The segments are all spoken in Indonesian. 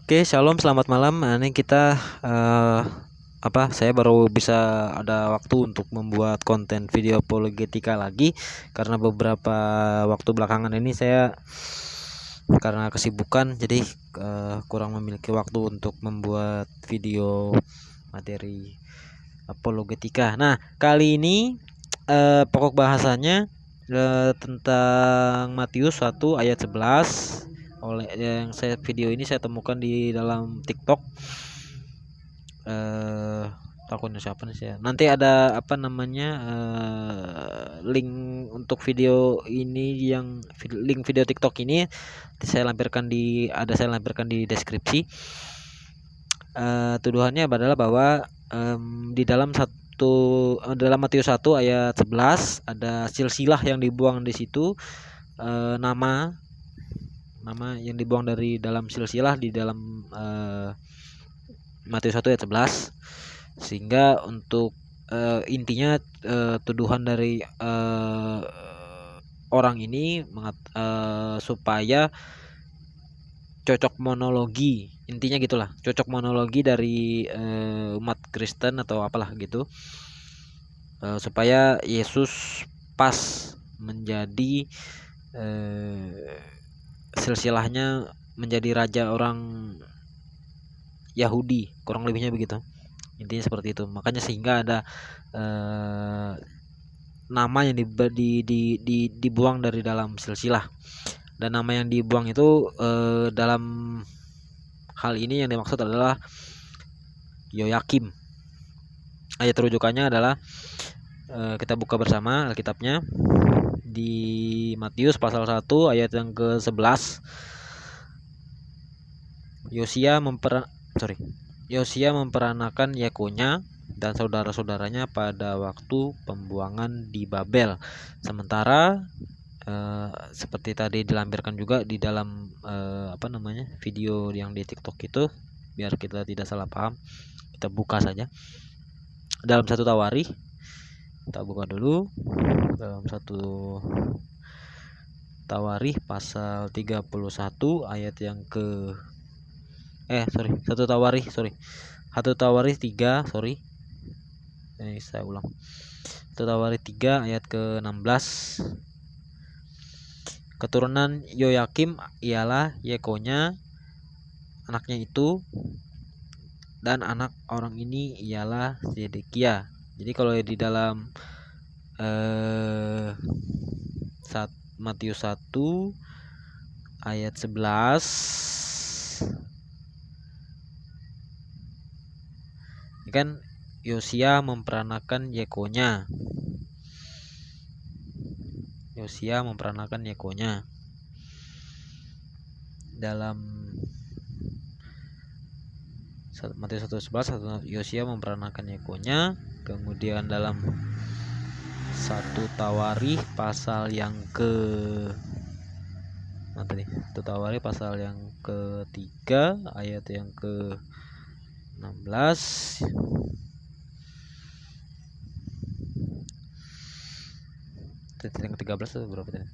Oke, shalom, selamat malam. Nah, ini kita saya baru bisa ada waktu untuk membuat konten video apologetika lagi karena beberapa waktu belakangan ini saya karena kesibukan jadi kurang memiliki waktu untuk membuat video materi apologetika. Nah, kali ini pokok bahasanya tentang Matius 1 ayat 11. Oleh yang saya video ini saya temukan di dalam TikTok, akunnya siapa nih saya, nanti ada link untuk video ini, yang link video TikTok ini saya lampirkan di deskripsi. Tuduhannya adalah bahwa di dalam dalam Matius 1 ayat 11 ada silsilah yang dibuang di situ, nama yang dibuang dari dalam silsilah di dalam Matius 1 ayat 11, sehingga untuk intinya tuduhan dari orang ini supaya cocok monologi, intinya gitulah, cocok monologi dari umat Kristen atau apalah gitu, supaya Yesus pas menjadi silsilahnya menjadi raja orang Yahudi, kurang lebihnya begitu, intinya seperti itu. Makanya sehingga ada nama yang dibuang dari dalam silsilah, dan nama yang dibuang itu dalam hal ini yang dimaksud adalah Yoyakim. Ayat rujukannya adalah kita buka bersama Alkitabnya di Matius pasal 1 ayat yang ke-11. Yosia memperanakan Yekonya dan saudara-saudaranya pada waktu pembuangan di Babel. Sementara seperti tadi dilampirkan juga di dalam video yang di TikTok itu, biar kita tidak salah paham, kita buka saja dalam 1 Tawarikh. Kita buka dulu dalam 1 Tawarikh pasal 31 ayat yang ke 1 Tawarikh 3, ini saya ulang, 1 Tawarikh 3 ayat ke-16. Keturunan Yoyakim ialah Yekonya anaknya itu, dan anak orang ini ialah Zedekia. Jadi kalau di dalam Matius 1 ayat 11, ini kan Yosia memperanakan Yekonya. Dalam Matius 1:11, Yosia memperanakan Yekonya. Kemudian dalam 1 Tawarikh pasal yang ketiga ayat yang ke-16, yang ke-13 atau berapa tadi?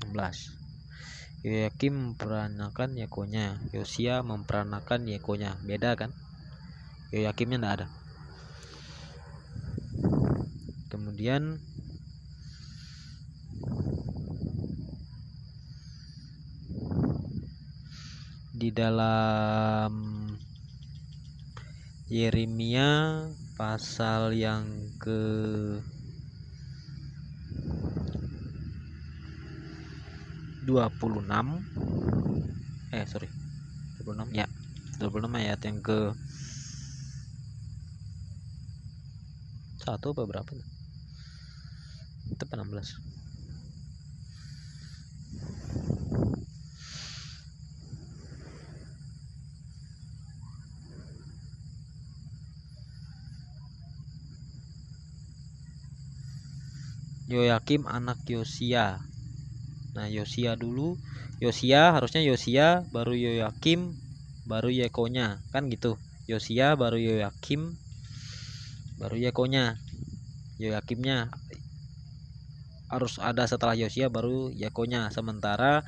16. Yoyakim memperanakan Yekonya, Yosia memperanakan Yekonya. Beda kan? Yoyakimnya enggak ada. Kemudian di dalam Yeremia pasal yang ke 26 ayat yang ke 1 apa berapa itu? Itu 16. Yoyakim anak Yosia. Nah, Yosia dulu. Harusnya Yosia baru Yoyakim baru Yekonya, kan gitu. Yosia baru Yoyakim baru Yekonya. Yoyakimnya harus ada setelah Yosia baru Yekonya. Sementara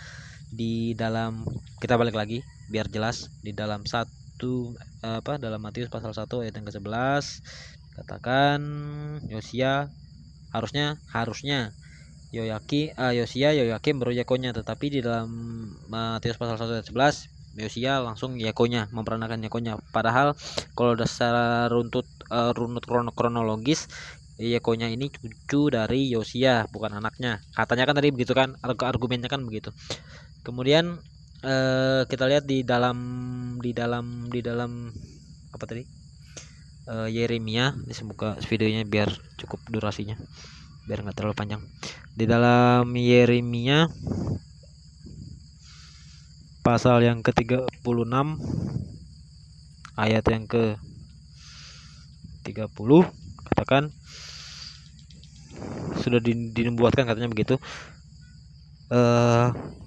di dalam, kita balik lagi biar jelas. Di dalam dalam Matius pasal 1 ayat yang ke-11 katakan Yosia harusnya Yosia, Yoyakim baru Yekonya, tetapi di dalam Matius pasal 1 ayat 11 Yosia langsung Yekonya, memperanakan Yekonya. Padahal kalau dasar runut kronologis, Yekonya ini cucu dari Yosia, bukan anaknya. Katanya kan tadi begitu kan, argumennya kan begitu. Kemudian kita lihat di dalam apa tadi? Yeremia. Ini semoga videonya biar cukup durasinya, biar nggak terlalu panjang. Di dalam Yeremia pasal yang ke-36 ayat yang ke-30 katakan sudah dinubuatkan, katanya begitu,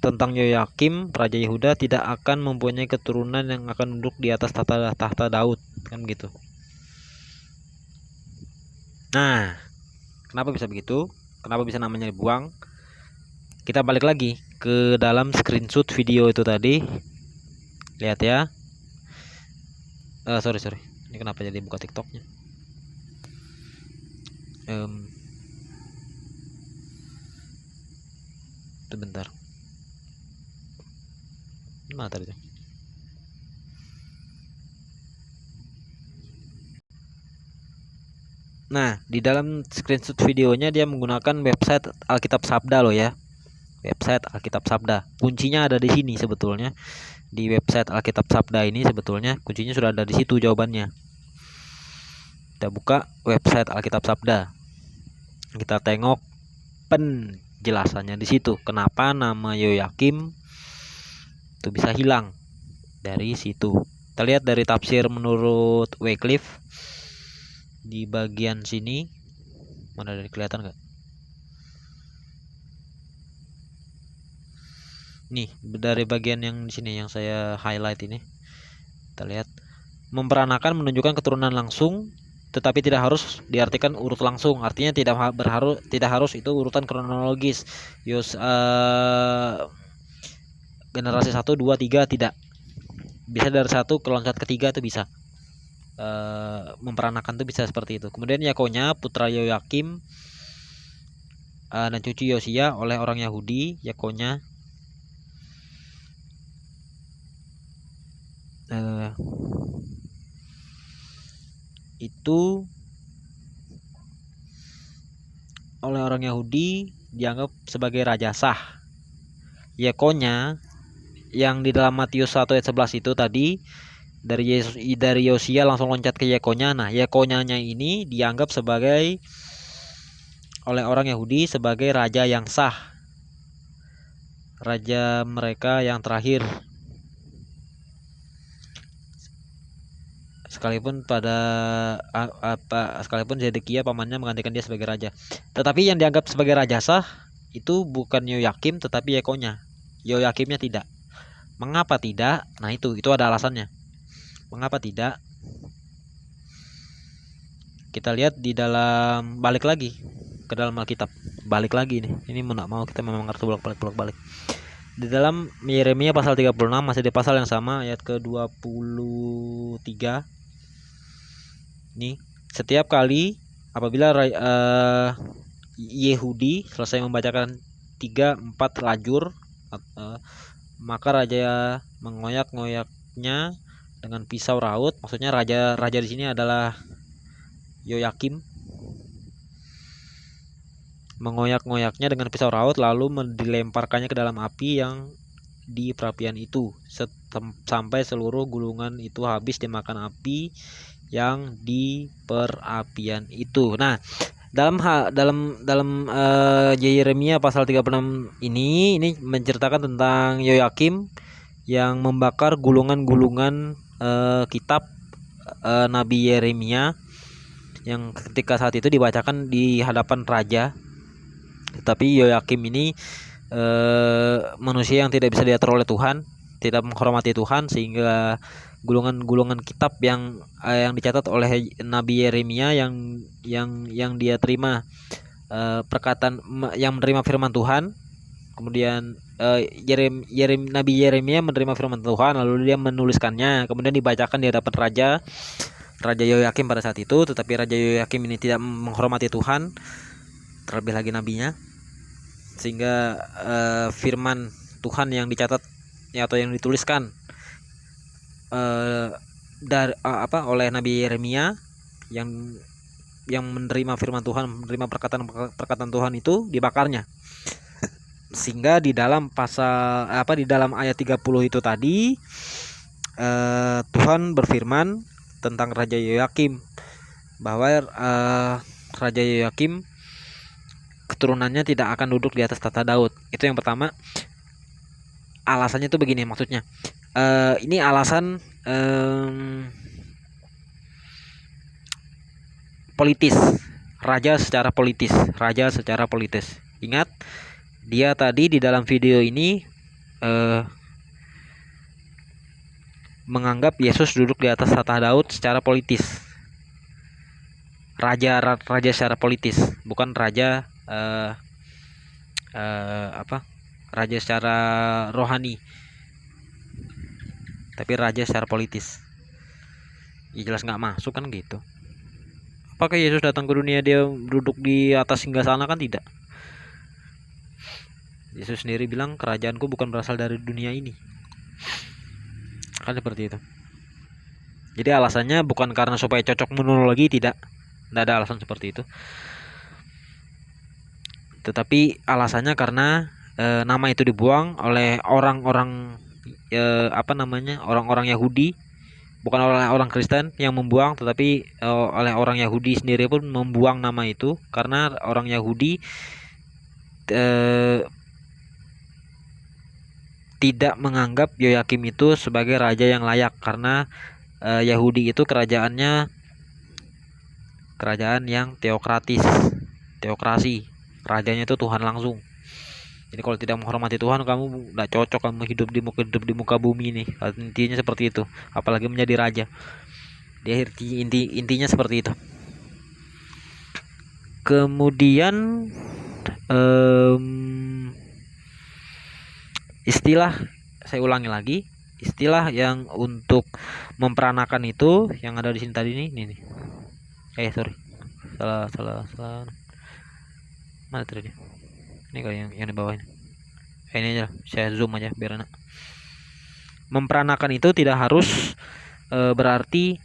tentang Yoyakim raja Yehuda tidak akan mempunyai keturunan yang akan duduk di atas tahta Daud, kan gitu. Nah, kenapa bisa begitu? Kenapa bisa namanya dibuang? Kita balik lagi ke dalam screenshot video itu tadi. Lihat ya. Sorry. Ini kenapa jadi buka TikToknya? Bentar. Mana tadi tuh? Nah, di dalam screenshot videonya dia menggunakan website Alkitab Sabda loh ya. Website Alkitab Sabda. Kuncinya ada di sini sebetulnya. Di website Alkitab Sabda ini sebetulnya kuncinya sudah ada di situ jawabannya. Kita buka website Alkitab Sabda. Kita tengok penjelasannya di situ. Kenapa nama Yoyakim itu bisa hilang dari situ. Kita lihat dari tafsir menurut Wycliffe di bagian sini. Mana dari kelihatan nggak? Nih, dari bagian yang di sini yang saya highlight ini. Kita lihat, memperanakan menunjukkan keturunan langsung, tetapi tidak harus diartikan urut langsung. Artinya tidak harus itu urutan kronologis. Generasi 1, 2, 3 tidak. Bisa dari 1 ke loncat ke 3 itu bisa. Memperanakan itu bisa seperti itu. Kemudian Yakonya putra Yoyakim dan cucu Yosia oleh orang Yahudi. Yakonya itu oleh orang Yahudi dianggap sebagai raja sah. Yekonya yang di dalam Matius 1 ayat 11 itu tadi dari Yosia langsung loncat ke Yekonya. Nah, Yekonyanya ini dianggap sebagai oleh orang Yahudi sebagai raja yang sah. Raja mereka yang terakhir. Sekalipun Zedekia pamannya menggantikan dia sebagai raja. Tetapi yang dianggap sebagai raja sah itu bukan Yoyakim tetapi Yekonya. Yoyakimnya tidak. Mengapa tidak? Nah, itu ada alasannya. Mengapa tidak? Kita lihat di dalam, balik lagi ke dalam Alkitab. Balik lagi nih. Ini mau kita memang harus bolak-balik. Di dalam Yeremia pasal 36 masih di pasal yang sama ayat ke-23. Nih, setiap kali apabila Yehudi selesai membacakan 3-4 lajur, maka raja mengoyak-ngoyaknya dengan pisau raut. Maksudnya raja di sini adalah Yoyakim. Mengoyak-ngoyaknya dengan pisau raut lalu dilemparkannya ke dalam api yang di perapian itu sampai seluruh gulungan itu habis dimakan api yang di perapian itu. Nah, dalam Yeremia pasal 36 ini menceritakan tentang Yoyakim yang membakar gulungan-gulungan kitab Nabi Yeremia yang ketika saat itu dibacakan di hadapan raja. Tetapi Yoyakim ini manusia yang tidak bisa diatur oleh Tuhan, tidak menghormati Tuhan, sehingga gulungan-gulungan kitab yang dicatat oleh Nabi Yeremia yang dia terima perkataan, yang menerima firman Tuhan, Kemudian Nabi Yeremia menerima firman Tuhan, lalu dia menuliskannya, kemudian dibacakan di hadapan Raja Yoyakim pada saat itu. Tetapi Raja Yoyakim ini tidak menghormati Tuhan, terlebih lagi nabinya, sehingga firman Tuhan yang dicatat atau yang dituliskan oleh Nabi Yeremia yang menerima firman Tuhan, menerima perkataan Tuhan itu, dibakarnya. Sehingga di dalam di dalam ayat 30 itu tadi Tuhan berfirman tentang Raja Yoyakim, bahwa Raja Yoyakim keturunannya tidak akan duduk di atas tata Daud. Itu yang pertama. Alasannya itu begini, maksudnya ini alasan politis, raja secara politis. Ingat, dia tadi di dalam video ini menganggap Yesus duduk di atas tahta Daud secara politis. Raja secara politis, bukan raja raja secara rohani, tapi raja secara politis. Ya jelas nggak masuk kan gitu. Apakah Yesus datang ke dunia dia duduk di atas singgasana? Kan tidak. Yesus sendiri bilang, kerajaanku bukan berasal dari dunia ini. Kan seperti itu. Jadi alasannya bukan karena supaya cocok monologi, tidak ada alasan seperti itu. Tetapi alasannya karena nama itu dibuang oleh orang-orang orang-orang Yahudi, bukan oleh orang Kristen yang membuang, tetapi oleh orang Yahudi sendiri pun membuang nama itu, karena orang Yahudi tidak menganggap Yoyakim itu sebagai raja yang layak, karena Yahudi itu kerajaan yang teokrasi, rajanya itu Tuhan langsung. Jadi kalau tidak menghormati Tuhan, kamu tidak cocok kamu hidup di muka bumi ini. Intinya seperti itu, apalagi menjadi raja. Dia intinya seperti itu. Kemudian istilah, saya ulangi lagi, istilah yang untuk memperanakan itu yang ada di sini tadi ini. Sorry, salah. Mana tadi? Ini kayak yang di bawah ini. Ini aja, saya zoom aja biar enak. Memperanakan itu tidak harus berarti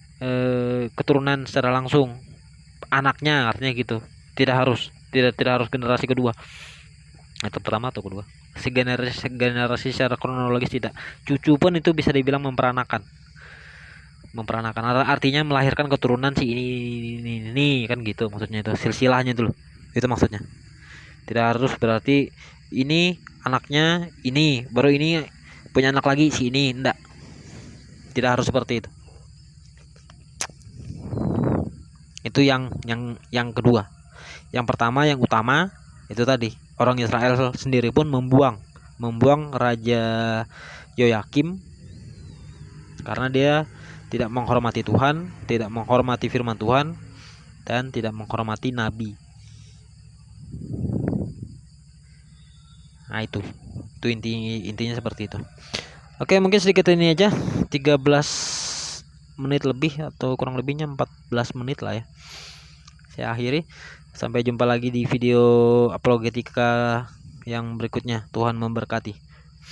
keturunan secara langsung, anaknya, artinya gitu. Tidak harus generasi kedua atau pertama atau kedua. Generasi secara kronologis tidak. Cucu pun itu bisa dibilang memperanakan. Artinya melahirkan keturunan si ini kan gitu maksudnya, itu silsilahnya dulu. Itu maksudnya. Tidak harus berarti ini anaknya ini, baru ini punya anak lagi si ini, enggak. Tidak harus seperti itu. Itu yang kedua. Yang pertama, yang utama itu tadi, orang Israel sendiri pun membuang Raja Yoyakim karena dia tidak menghormati Tuhan, tidak menghormati firman Tuhan, dan tidak menghormati nabi. Nah, itu intinya seperti itu. Oke, mungkin sedikit ini aja, 13 menit lebih atau kurang lebihnya 14 menit lah ya. Saya akhiri. Sampai jumpa lagi di video apologetika yang berikutnya. Tuhan memberkati.